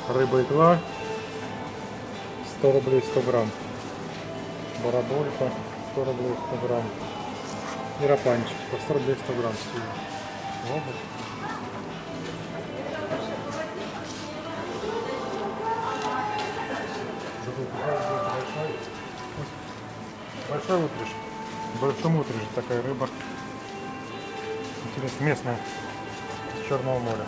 Рыба икла 100 рублей 100 грамм. Бараболька 100 рублей 100 грамм. И рапанчик по 100 рублей 100 грамм. Вот. Большой утриш. В большом утриже такая рыба. Интересно, местная, с Черного моря.